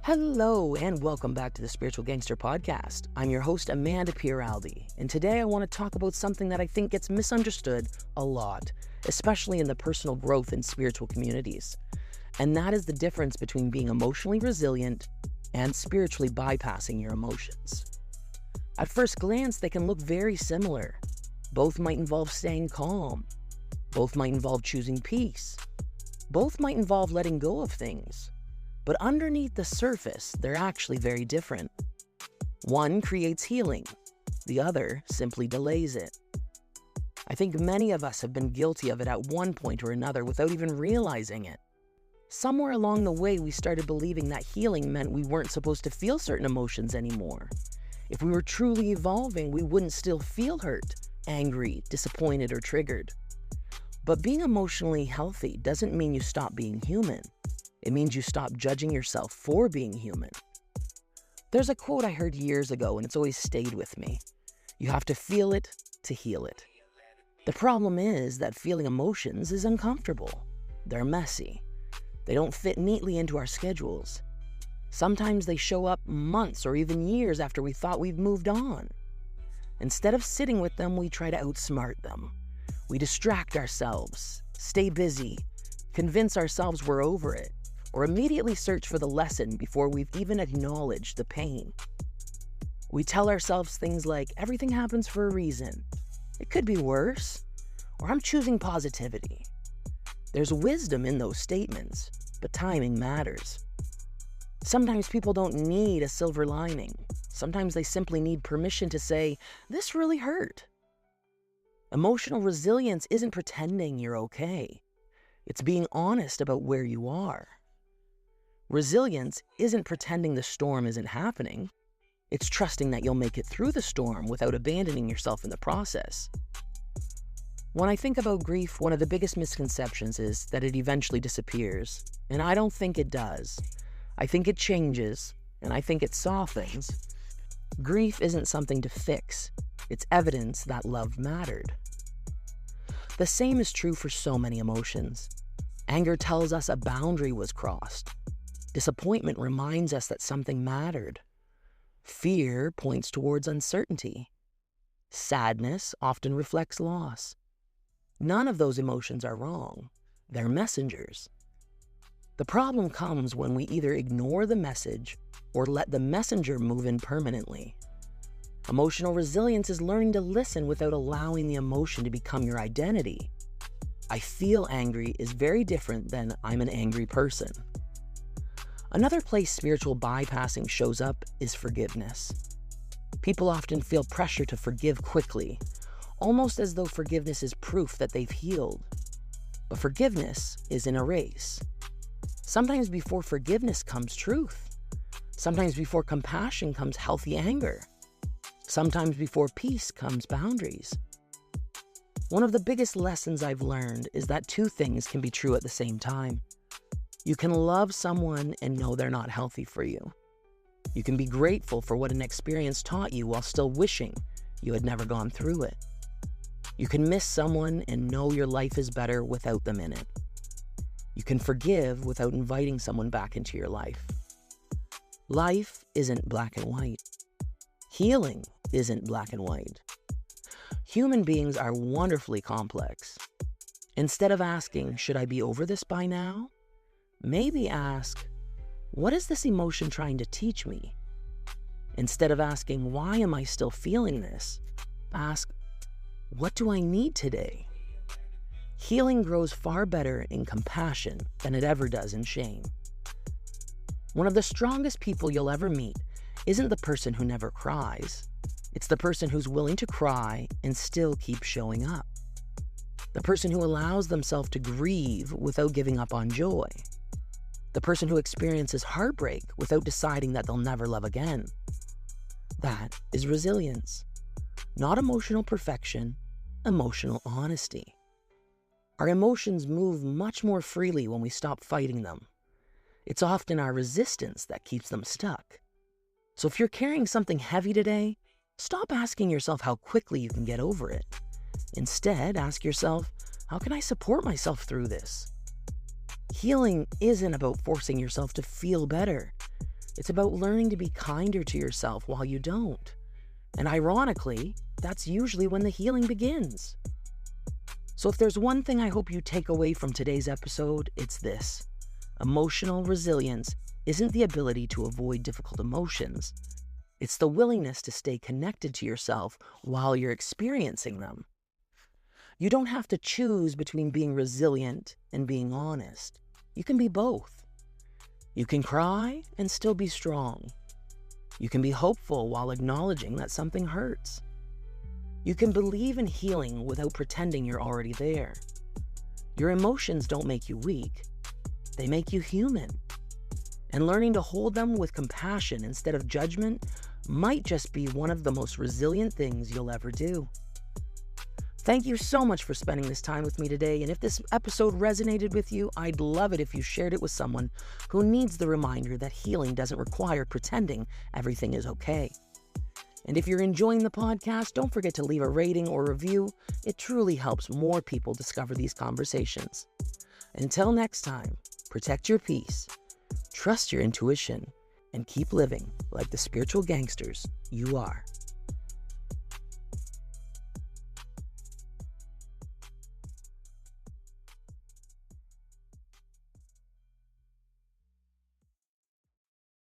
Hello and welcome back to the Spiritual Gangster Podcast. I'm your host, Amanda Pieraldi, and today I want to talk about something that I think gets misunderstood a lot, especially in the personal growth and spiritual communities. And that is the difference between being emotionally resilient and spiritually bypassing your emotions. At first glance, they can look very similar. Both might involve staying calm. Both might involve choosing peace. Both might involve letting go of things. But underneath the surface, they're actually very different. One creates healing. The other simply delays it. I think many of us have been guilty of it at one point or another without even realizing it. Somewhere along the way, we started believing that healing meant we weren't supposed to feel certain emotions anymore. If we were truly evolving, we wouldn't still feel hurt, angry, disappointed, or triggered. But being emotionally healthy doesn't mean you stop being human. It means you stop judging yourself for being human. There's a quote I heard years ago, and it's always stayed with me. You have to feel it to heal it. The problem is that feeling emotions is uncomfortable. They're messy. They don't fit neatly into our schedules. Sometimes they show up months or even years after we thought we've moved on. Instead of sitting with them, we try to outsmart them. We distract ourselves, stay busy, convince ourselves we're over it, or immediately search for the lesson before we've even acknowledged the pain. We tell ourselves things like, everything happens for a reason. It could be worse. Or I'm choosing positivity. There's wisdom in those statements, but timing matters. Sometimes people don't need a silver lining. Sometimes they simply need permission to say, this really hurt. Emotional resilience isn't pretending you're okay. It's being honest about where you are. Resilience isn't pretending the storm isn't happening. It's trusting that you'll make it through the storm without abandoning yourself in the process. When I think about grief, one of the biggest misconceptions is that it eventually disappears. And I don't think it does. I think it changes, and I think it softens. Grief isn't something to fix. It's evidence that love mattered. The same is true for so many emotions. Anger tells us a boundary was crossed. Disappointment reminds us that something mattered. Fear points towards uncertainty. Sadness often reflects loss. None of those emotions are wrong. They're messengers. The problem comes when we either ignore the message or let the messenger move in permanently. Emotional resilience is learning to listen without allowing the emotion to become your identity. I feel angry is very different than I'm an angry person. Another place spiritual bypassing shows up is forgiveness. People often feel pressure to forgive quickly, almost as though forgiveness is proof that they've healed. But forgiveness isn't a race. Sometimes before forgiveness comes truth. Sometimes before compassion comes healthy anger. Sometimes before peace comes boundaries. One of the biggest lessons I've learned is that two things can be true at the same time. You can love someone and know they're not healthy for you. You can be grateful for what an experience taught you while still wishing you had never gone through it. You can miss someone and know your life is better without them in it. You can forgive without inviting someone back into your life. Life isn't black and white. Healing isn't black and white. Human beings are wonderfully complex. Instead of asking, should I be over this by now? Maybe ask, what is this emotion trying to teach me? Instead of asking, why am I still feeling this? Ask, what do I need today? Healing grows far better in compassion than it ever does in shame. One of the strongest people you'll ever meet isn't the person who never cries. It's the person who's willing to cry and still keep showing up. The person who allows themselves to grieve without giving up on joy. The person who experiences heartbreak without deciding that they'll never love again. That is resilience. Not emotional perfection, emotional honesty. Our emotions move much more freely when we stop fighting them. It's often our resistance that keeps them stuck. So if you're carrying something heavy today, stop asking yourself how quickly you can get over it. Instead, ask yourself, how can I support myself through this? Healing isn't about forcing yourself to feel better. It's about learning to be kinder to yourself while you don't. And ironically, that's usually when the healing begins. So if there's one thing I hope you take away from today's episode, it's this. Emotional resilience isn't the ability to avoid difficult emotions. It's the willingness to stay connected to yourself while you're experiencing them. You don't have to choose between being resilient and being honest. You can be both. You can cry and still be strong. You can be hopeful while acknowledging that something hurts. You can believe in healing without pretending you're already there. Your emotions don't make you weak. They make you human. And learning to hold them with compassion instead of judgment might just be one of the most resilient things you'll ever do. Thank you so much for spending this time with me today, and if this episode resonated with you, I'd love it if you shared it with someone who needs the reminder that healing doesn't require pretending everything is okay. And if you're enjoying the podcast, don't forget to leave a rating or review. It truly helps more people discover these conversations. Until next time, protect your peace, trust your intuition, and keep living like the spiritual gangsters you are.